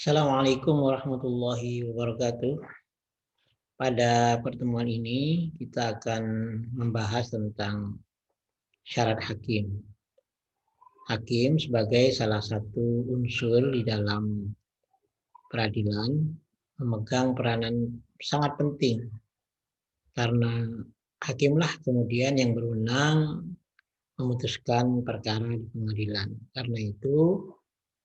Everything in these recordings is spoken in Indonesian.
Assalamualaikum warahmatullahi wabarakatuh. Pada pertemuan ini kita akan membahas tentang syarat hakim. Hakim sebagai salah satu unsur di dalam peradilan memegang peranan sangat penting karena hakimlah kemudian yang berwenang memutuskan perkara di pengadilan. Karena itu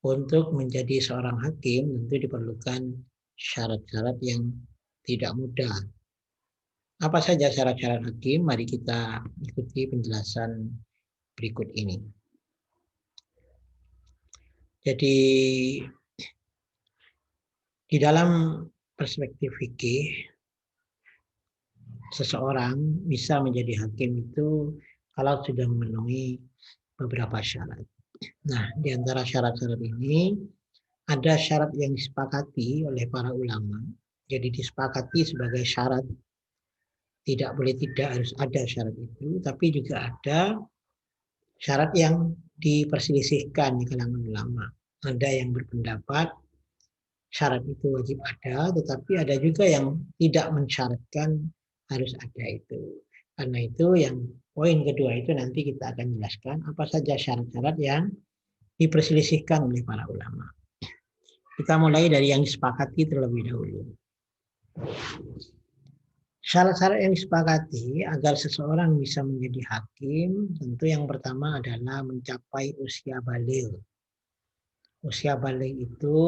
untuk menjadi seorang hakim tentu diperlukan syarat-syarat yang tidak mudah. Apa saja syarat-syarat hakim? Mari kita ikuti penjelasan berikut ini. Jadi di dalam perspektif fikih, seseorang bisa menjadi hakim itu kalau sudah memenuhi beberapa syarat. Nah, di antara syarat-syarat ini ada syarat yang disepakati oleh para ulama. Jadi disepakati sebagai syarat, tidak boleh tidak harus ada syarat itu, tapi juga ada syarat yang diperselisihkan di kalangan ulama. Ada yang berpendapat syarat itu wajib ada, tetapi ada juga yang tidak mensyaratkan harus ada itu. Karena itu yang poin kedua itu nanti kita akan jelaskan apa saja syarat-syarat yang diperselisihkan oleh para ulama. Kita mulai dari yang disepakati terlebih dahulu. Syarat-syarat yang disepakati agar seseorang bisa menjadi hakim, tentu yang pertama adalah mencapai usia baligh. Usia baligh itu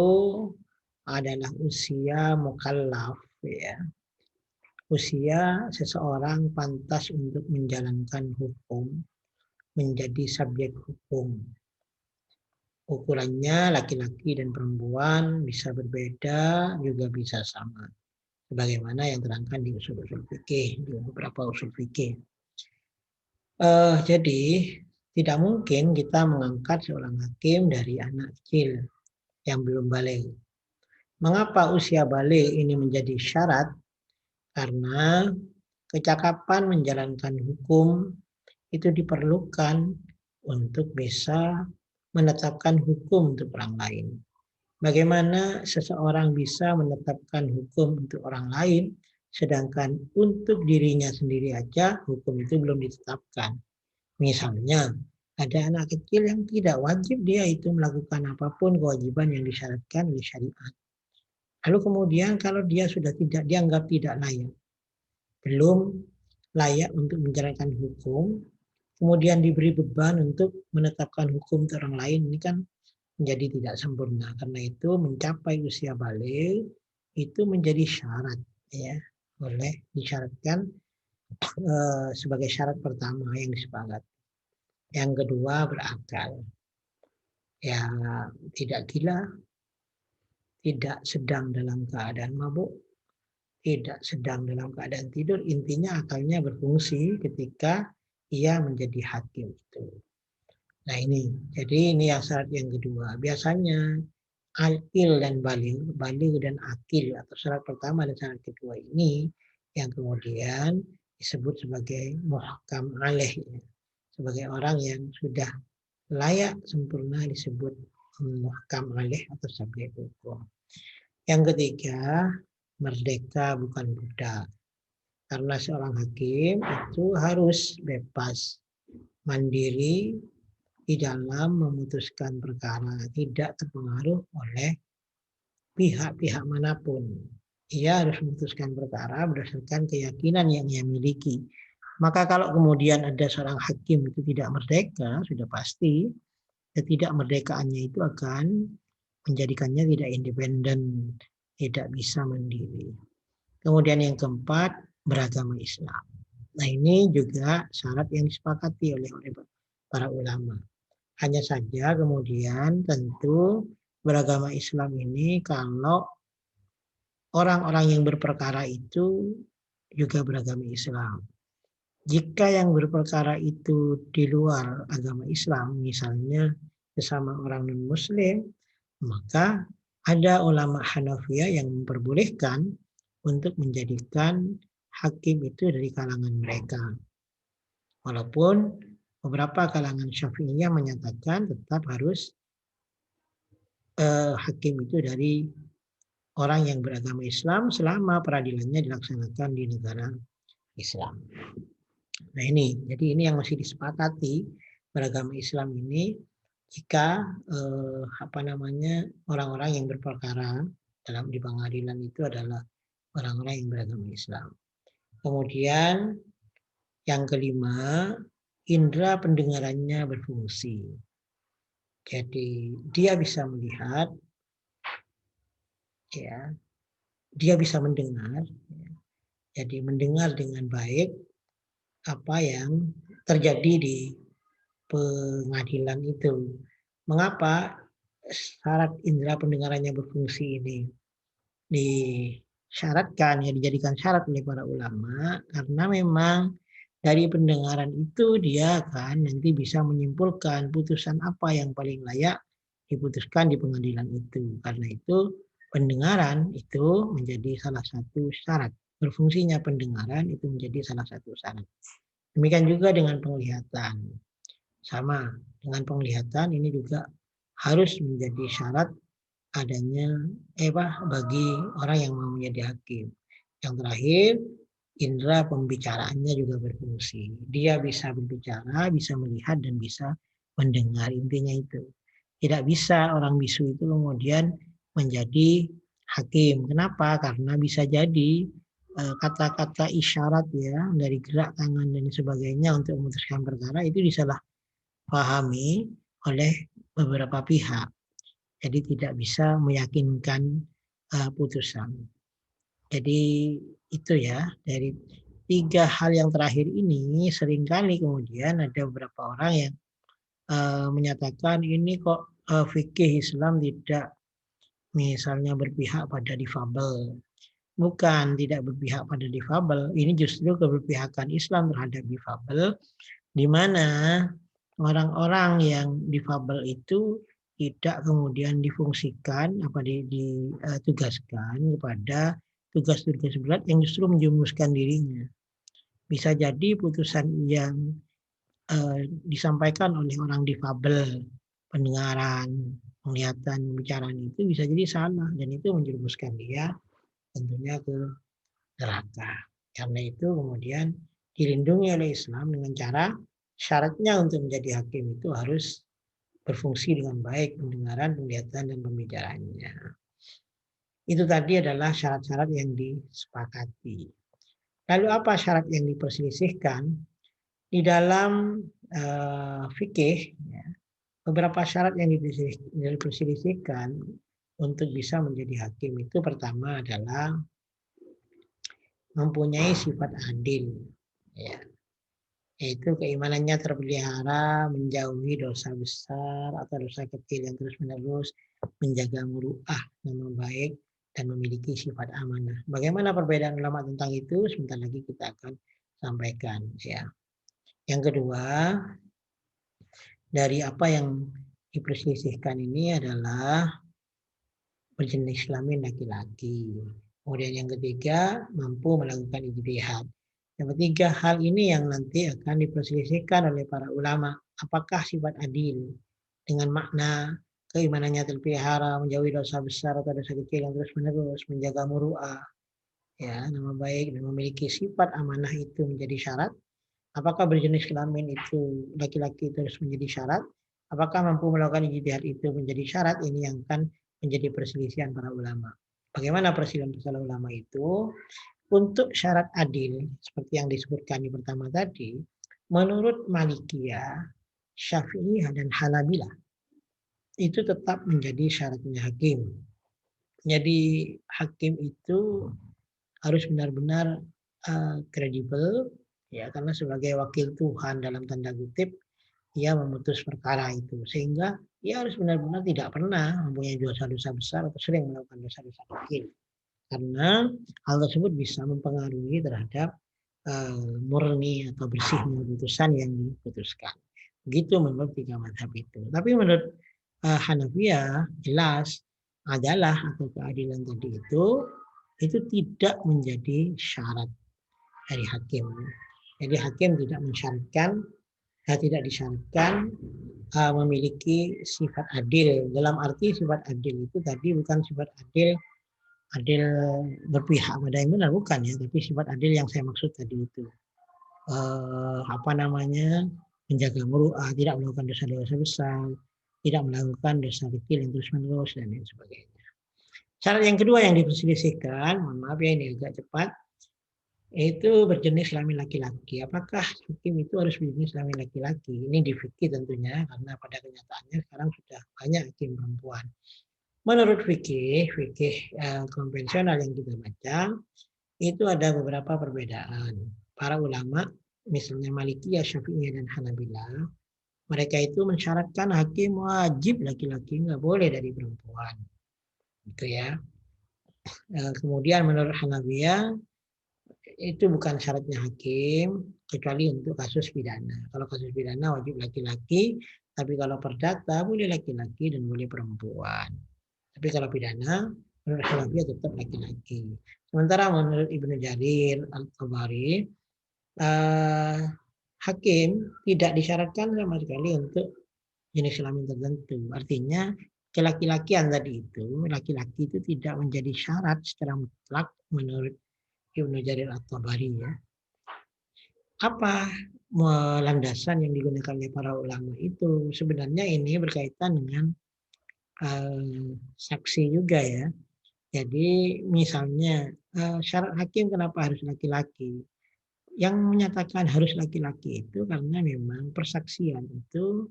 adalah usia mukallaf, ya. Usia seseorang pantas untuk menjalankan hukum, menjadi subjek hukum. Ukurannya laki-laki dan perempuan bisa berbeda, juga bisa sama. Sebagaimana yang terangkan di usul-usul fikih, di beberapa usul fikih. Jadi tidak mungkin kita mengangkat seorang hakim dari anak kecil yang belum baligh. Mengapa usia baligh ini menjadi syarat? Karena kecakapan menjalankan hukum itu diperlukan untuk bisa menetapkan hukum untuk orang lain. Bagaimana seseorang bisa menetapkan hukum untuk orang lain, sedangkan untuk dirinya sendiri aja hukum itu belum ditetapkan. Misalnya, ada anak kecil yang tidak wajib dia itu melakukan apapun kewajiban yang disyaratkan oleh syariat. Lalu kemudian kalau dia sudah tidak dianggap tidak layak, belum layak untuk menjalankan hukum, kemudian diberi beban untuk menetapkan hukum untuk orang lain, ini kan menjadi tidak sempurna. Karena itu mencapai usia baligh itu menjadi syarat, ya, boleh disyaratkan sebagai syarat pertama yang disepakati. Yang kedua berakal, ya, tidak gila, tidak sedang dalam keadaan mabuk, tidak sedang dalam keadaan tidur, intinya akalnya berfungsi ketika ia menjadi hakim itu. Nah ini, jadi ini yang syarat yang kedua. Biasanya akil dan baligh dan akil atau syarat pertama dan syarat kedua ini yang kemudian disebut sebagai muhkam alaih, sebagai orang yang sudah layak sempurna disebut muhkam alaih atau subjek hukum. Yang ketiga, merdeka bukan budak. Karena seorang hakim itu harus bebas, mandiri di dalam memutuskan perkara, tidak terpengaruh oleh pihak-pihak manapun. Ia harus memutuskan perkara berdasarkan keyakinan yang ia miliki. Maka kalau kemudian ada seorang hakim itu tidak merdeka, sudah pasti ketidakmerdekaannya itu akan menjadikannya tidak independen, tidak bisa mandiri. Kemudian yang keempat, beragama Islam. Nah ini juga syarat yang disepakati oleh para ulama. Hanya saja kemudian tentu beragama Islam ini kalau orang-orang yang berperkara itu juga beragama Islam. Jika yang berperkara itu di luar agama Islam, misalnya sesama orang non-Muslim, maka ada ulama Hanafiyah yang memperbolehkan untuk menjadikan hakim itu dari kalangan mereka. Walaupun beberapa kalangan Syafi'iyah menyatakan tetap harus hakim itu dari orang yang beragama Islam selama peradilannya dilaksanakan di negara Islam. Nah ini, jadi ini yang masih disepakati beragama Islam ini jika orang-orang yang berperkara dalam di pengadilan itu adalah orang-orang yang beragama Islam. Kemudian yang kelima, indera pendengarannya berfungsi. Jadi dia bisa melihat, ya, dia bisa mendengar, ya. Jadi mendengar dengan baik apa yang terjadi di pengadilan itu. Mengapa syarat indera pendengarannya berfungsi ini disyaratkan, ya dijadikan syarat oleh para ulama, karena memang dari pendengaran itu dia akan nanti bisa menyimpulkan putusan apa yang paling layak diputuskan di pengadilan itu. Karena itu pendengaran itu menjadi salah satu syarat. Berfungsinya pendengaran itu menjadi salah satu syarat. Demikian juga dengan penglihatan. Sama dengan penglihatan ini juga harus menjadi syarat adanya bagi orang yang mau menjadi hakim. Yang terakhir, indera pembicaraannya juga berfungsi. Dia bisa berbicara, bisa melihat, dan bisa mendengar. Intinya itu. Tidak bisa orang bisu itu kemudian menjadi hakim. Kenapa? Karena bisa jadi kata-kata isyarat ya dari gerak tangan dan sebagainya untuk memutuskan perkara itu disalah pahami oleh beberapa pihak. Jadi tidak bisa meyakinkan putusan. Jadi itu ya, dari 3 hal yang terakhir ini seringkali kemudian ada beberapa orang yang menyatakan ini kok fikih Islam tidak misalnya berpihak pada difabel. Bukan tidak berpihak pada difabel, ini justru keberpihakan Islam terhadap difabel, di mana orang-orang yang difabel itu tidak kemudian difungsikan ditugaskan kepada tugas-tugas berat yang justru menjurumuskan dirinya. Bisa jadi putusan yang disampaikan oleh orang difabel, pendengaran, penglihatan, pembicaraan itu bisa jadi salah dan itu menjerumuskan dia tentunya ke neraka. Karena itu kemudian dilindungi oleh Islam dengan cara syaratnya untuk menjadi hakim itu harus berfungsi dengan baik pendengaran, penglihatan, dan pembicaraannya. Itu tadi adalah syarat-syarat yang disepakati. Lalu apa syarat yang diperselisihkan? Di dalam fikih, ya, beberapa syarat yang diperselisihkan untuk bisa menjadi hakim itu pertama adalah mempunyai sifat adil, ya, yaitu keimanannya terpelihara, menjauhi dosa besar atau dosa kecil yang terus-menerus, menjaga muru'ah, nama baik, dan memiliki sifat amanah. Bagaimana perbedaan ulama tentang itu? Sebentar lagi kita akan sampaikan. Ya. Yang kedua, dari apa yang diperselisihkan ini adalah berjenis kelamin laki-laki. Kemudian yang ketiga, mampu melakukan ijtihad. Yang ketiga, hal ini yang nanti akan diperselisihkan oleh para ulama. Apakah sifat adil dengan makna keimanannya terpelihara, menjauhi dosa besar atau dosa kecil yang terus-menerus, menjaga muru'ah, ya, nama baik, dan memiliki sifat amanah itu menjadi syarat. Apakah berjenis kelamin itu laki-laki terus menjadi syarat? Apakah mampu melakukan ijtihad itu menjadi syarat? Ini yang akan menjadi perselisihan para ulama. Bagaimana perselisihan para ulama itu? Untuk syarat adil, seperti yang disebutkan di pertama tadi, menurut Malikiyah, Syafi'iyah, dan Hanabilah, itu tetap menjadi syaratnya hakim. Jadi hakim itu harus benar-benar kredibel, ya, karena sebagai wakil Tuhan dalam tanda kutip, ia memutus perkara itu. Sehingga ia harus benar-benar tidak pernah mempunyai dosa-dosa besar atau sering melakukan dosa-dosa kecil. Karena hal tersebut bisa mempengaruhi terhadap murni atau bersihnya putusan yang diputuskan. Begitu menurut 3 mazhab itu. Tapi menurut Hanafiyah jelas adalah atau keadilan tadi itu tidak menjadi syarat dari hakim. Jadi hakim tidak mensyaratkan tidak disyaratkan memiliki sifat adil. Dalam arti sifat adil itu tadi bukan sifat adil adil berpihak pada yang benar, bukan ya, tapi sifat adil yang saya maksud tadi itu menjaga muru'ah, tidak melakukan dosa-dosa besar, tidak melakukan dosa kecil yang terus menerus dan lain sebagainya. Syarat yang kedua yang diperselisihkan, mohon maaf ya ini agak cepat, itu berjenis kelamin laki-laki. Apakah hakim itu harus berjenis kelamin laki-laki? Ini di fikih tentunya, karena pada kenyataannya sekarang sudah banyak hakim perempuan. Menurut fikih konvensional yang kita baca, itu ada beberapa perbedaan. Para ulama, misalnya Malikiyah, Syafi'iyah, dan Hanabilah, mereka itu mensyaratkan hakim wajib laki-laki, nggak boleh dari perempuan. Gitu ya. Kemudian menurut Hanafiyah, itu bukan syaratnya hakim, kecuali untuk kasus pidana. Kalau kasus pidana wajib laki-laki, tapi kalau perdata boleh laki-laki dan boleh perempuan. Tapi kalau pidana, menurut Hanafiyah tetap laki-laki. Sementara menurut Ibnu Jarir Al-Tabari, hakim tidak disyaratkan sama sekali untuk jenis kelamin tertentu. Artinya laki-lakian tadi itu, laki-laki itu tidak menjadi syarat secara mutlak menurut Ibnu Jarir At-Tabari ya. Apa landasan yang digunakan oleh para ulama itu? Sebenarnya ini berkaitan dengan saksi juga ya. Jadi misalnya syarat hakim kenapa harus laki-laki? Yang menyatakan harus laki-laki itu karena memang persaksian itu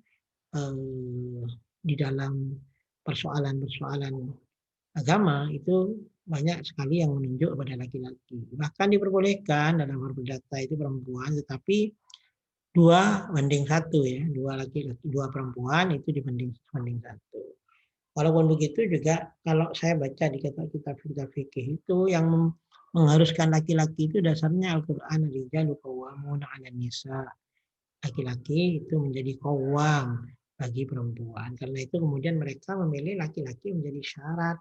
di dalam persoalan-persoalan agama itu banyak sekali yang menunjuk pada laki-laki. Bahkan diperbolehkan dalam perdata itu perempuan, tetapi 2:1 ya, 2 laki-laki, 2 perempuan itu dibanding 1. Walaupun begitu juga kalau saya baca di kitab-kitab fikih itu yang mengharuskan laki-laki itu dasarnya Al-Qur'an, ar-rijalu qawwamuna 'alan nisa. Laki-laki itu menjadi qawwam bagi perempuan. Karena itu kemudian mereka memilih laki-laki menjadi syarat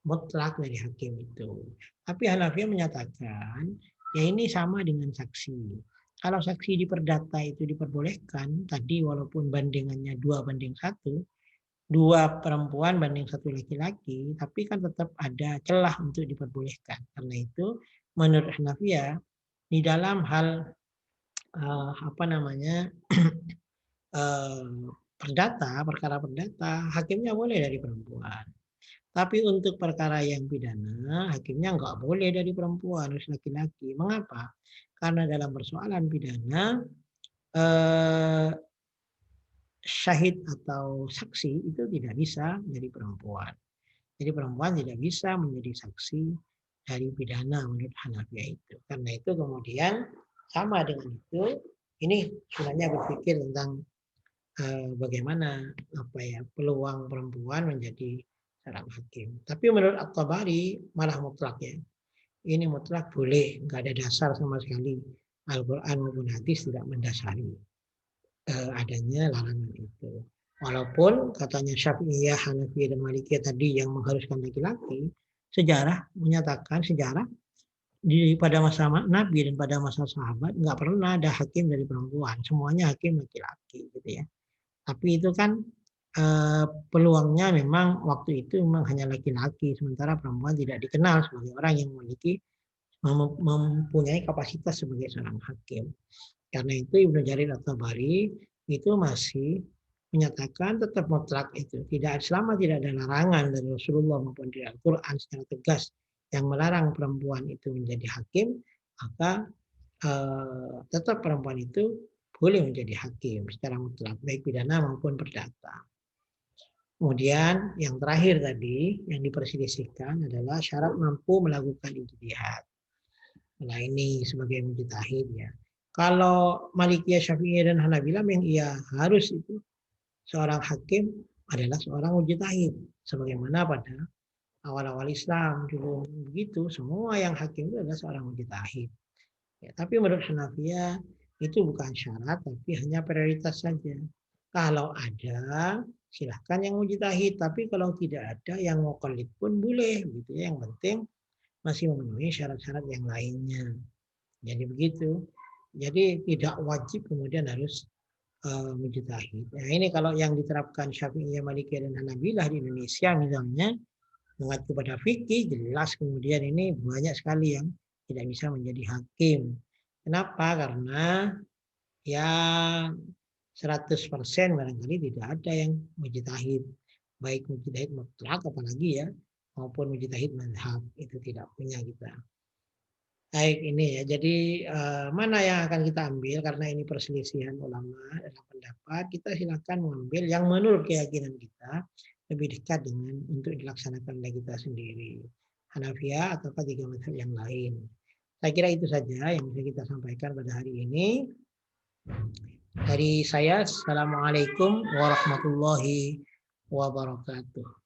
mutlak dari hakim itu. Tapi Hanafiyah menyatakan, ya ini sama dengan saksi. Kalau saksi di perdata itu diperbolehkan, tadi walaupun bandingannya 2:1, 2 perempuan banding 1 laki-laki, tapi kan tetap ada celah untuk diperbolehkan. Karena itu menurut Hanafiyah di dalam hal perkara perdata, hakimnya boleh dari perempuan. Tapi untuk perkara yang pidana, hakimnya nggak boleh dari perempuan, harus laki-laki. Mengapa? Karena dalam persoalan pidana, eh, syahid atau saksi itu tidak bisa dari perempuan. Jadi perempuan tidak bisa menjadi saksi dari pidana menurut Hanafiyah itu. Karena itu kemudian sama dengan itu, ini sebenarnya berpikir tentang bagaimana peluang perempuan menjadi seorang hakim. Tapi menurut At-Tabari malah mutlak ya. Ini mutlak boleh, nggak ada dasar sama sekali. Al-Quran maupun hadis tidak mendasari adanya larangan itu. Walaupun katanya Syafi'iyah, Hanafiyah, dan Malikiyah tadi yang mengharuskan laki-laki, sejarah menyatakan pada masa Nabi dan pada masa sahabat nggak pernah ada hakim dari perempuan, semuanya hakim laki-laki gitu ya. Tapi itu kan peluangnya memang waktu itu memang hanya laki-laki, sementara perempuan tidak dikenal sebagai orang yang mempunyai kapasitas sebagai seorang hakim. Karena itu Ibnu Jarir At-Tabari itu masih menyatakan tetap mutlak itu. Selama tidak ada larangan dari Rasulullah maupun di Al-Quran secara tegas yang melarang perempuan itu menjadi hakim, maka tetap perempuan itu boleh menjadi hakim secara mutlak, baik pidana maupun perdata. Kemudian yang terakhir tadi yang diperselisihkan adalah syarat mampu melakukan ijtihad. Nah ini sebagai mujtahid ya. Kalau Malikiyah, Syafi'iyah, dan Hanabilah yang ia harus itu seorang hakim adalah seorang mujtahid. Sebagaimana pada awal-awal Islam dulu begitu, semua yang hakim itu adalah seorang mujtahid. Ya, tapi menurut Hanafiyah itu bukan syarat, tapi hanya prioritas saja. Kalau ada, silahkan yang mujtahid. Tapi kalau tidak ada, yang muqallid pun boleh. Gitu ya. Yang penting masih memenuhi syarat-syarat yang lainnya. Jadi begitu. Jadi tidak wajib kemudian harus mujtahid. Nah, ini kalau yang diterapkan Syafi'iyah, Malikiyah dan Hanabilah di Indonesia misalnya mengacu pada fikih, jelas kemudian ini banyak sekali yang tidak bisa menjadi hakim. Kenapa? Karena ya 100% barangkali tidak ada yang mujtahid, baik mujtahid mutlak apalagi ya, maupun mujtahid mazhab, itu tidak punya kita. Baik ini ya, jadi mana yang akan kita ambil karena ini perselisihan ulama dalam pendapat, kita silakan mengambil yang menurut keyakinan kita lebih dekat dengan untuk dilaksanakan oleh kita sendiri. Hanafiyah atau tiga mazhab yang lain. Saya kira itu saja yang bisa kita sampaikan pada hari ini. Dari saya, Assalamualaikum warahmatullahi wabarakatuh.